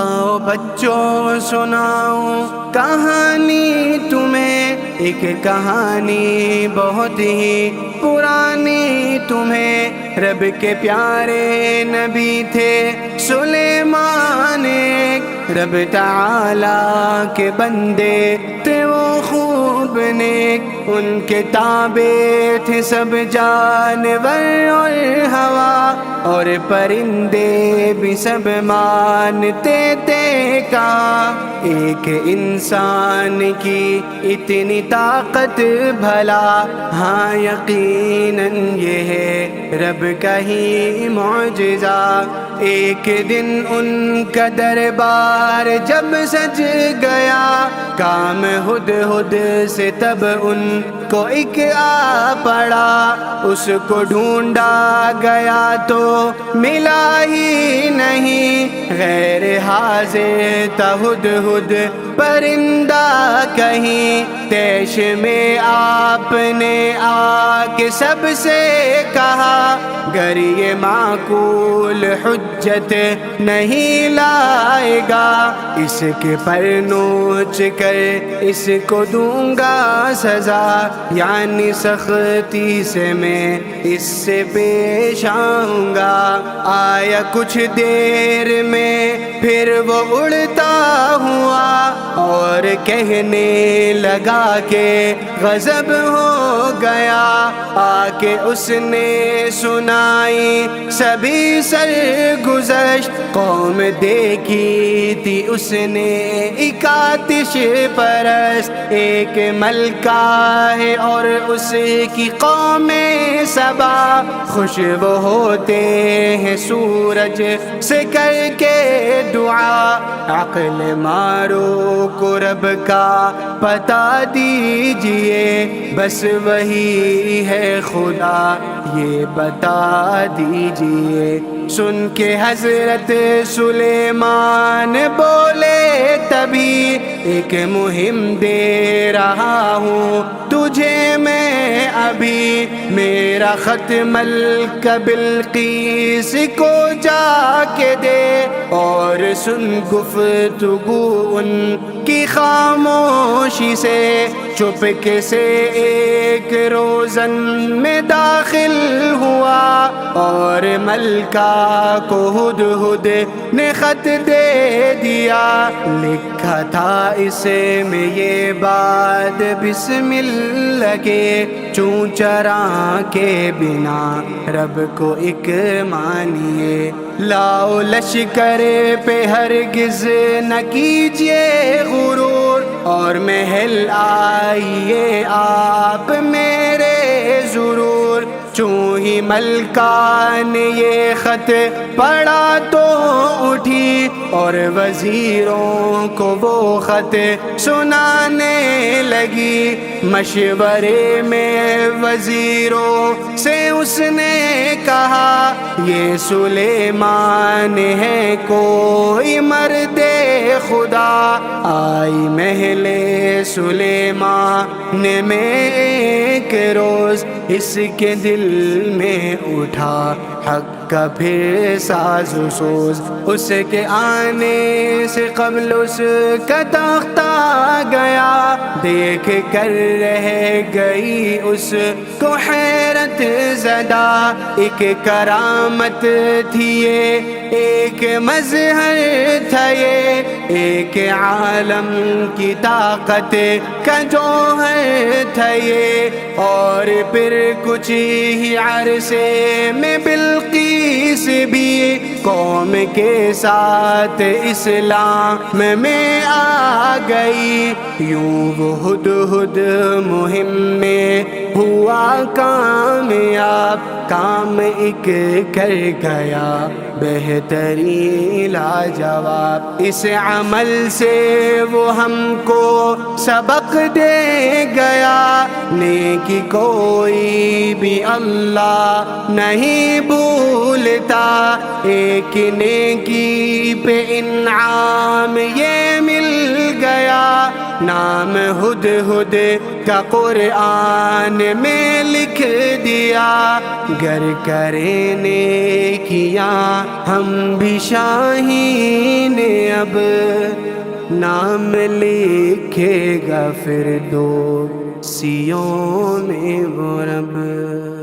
آؤ بچوں سناؤں کہانی تمہیں، ایک کہانی بہت ہی پرانی تمہیں۔ رب کے پیارے نبی تھے سلیمان، ایک رب تعالیٰ کے بندے تھے وہ خوب نیک، ان کے تابع تھے سب جانور اور ہوا، اور پرندے بھی سب مانتے تھے کہا ایک انسان کی اتنی طاقت بھلا، ہاں یقیناً یہ ہے رب کا ہی معجزہ۔ ایک دن ان کا دربار جب سج گیا، کام ہدہد سے تب ان کو ایک آ پڑا، اس کو ڈھونڈا گیا تو ملا ہی نہیں، غیر حاضر تھا ہدہد پرندہ کہیں۔ تیش میں آپ نے آ کے سب سے کہا، گر یہ معقول حجت نہیں لائے گا، اس کے پر نوچ کر اس کو دوں گا سزا، یعنی سختی سے میں اس سے پیش آؤں گا۔ آیا کچھ دیر میں پھر وہ اڑتا ہوا، اور کہنے لگا کہ غضب ہو گیا، آ کے اس نے سنائی سبھی سرگزشت، قوم دیکھی تھی اس نے ایک آتش پرست، ایک ملکہ ہے اور اس کی قوم سبا، خوش وہ ہوتے ہیں سورج سے کر کے دعا، عقل مارو کو رب کا پتا دیجئے، بس وہی ہے خدا یہ بتا دیجئے۔ سن کے حضرت سلیمان بولے تبھی، ایک مہم دے رہا ہوں تجھے میں ابھی، میرا خط ملکہ بلقیس کو جا کے دے، اور سن گفتگو ان کی خاموشی سے، چپکے سے ایک روزن میں داخل ہوا، اور ملکہ کو ہدہد نے خط دے دیا، لکھا تھا اس میں یہ بات بسم اللہ کے، چون چراں کے بنا رب کو ایک مانیے، لاؤ لشکر پہ ہرگز نہ کیجیے غرور، اور محل آئیے آپ میرے ضرور۔ چوں ہی ملکہ نے یہ خط پڑھا تو اٹھی، اور وزیروں کو وہ خط سنانے لگی، مشورے میں وزیروں سے اس نے کہا، یہ سلیمان ہے کوئی مرد خدا، آئی محل سلیمان میں ایک روز، اس کے دل میں اٹھا حق کا پھر ساز و سوز، اس کے آنے سے قبل اس کا تختہ گیا، دیکھ کر رہ گئی اس کو حیرت زدہ، ایک کرامت تھی یہ ایک مظہر تھا یہ، ایک عالم کی طاقت کا جوہر تھا یہ، اور پھر کچھ ہی عرصے میں بلقیس بھی قوم کے ساتھ اسلام میں آ گئی، یوں وہ ہدہد مہم میں ہوا کامیاب، کام ایک کر گیا بہترین لاجواب، اس عمل سے وہ ہم کو سبق دے گیا، نیکی کوئی بھی اللہ نہیں بھولتا، ایک نیکی پہ انعام یہ مل گیا، نام ہدہد کا قرآن میں لکھ دیا، گر کریں نیکیاں ہم بھی شاہین اب، نام لکھے گا فردوسیوں میں وہ رب۔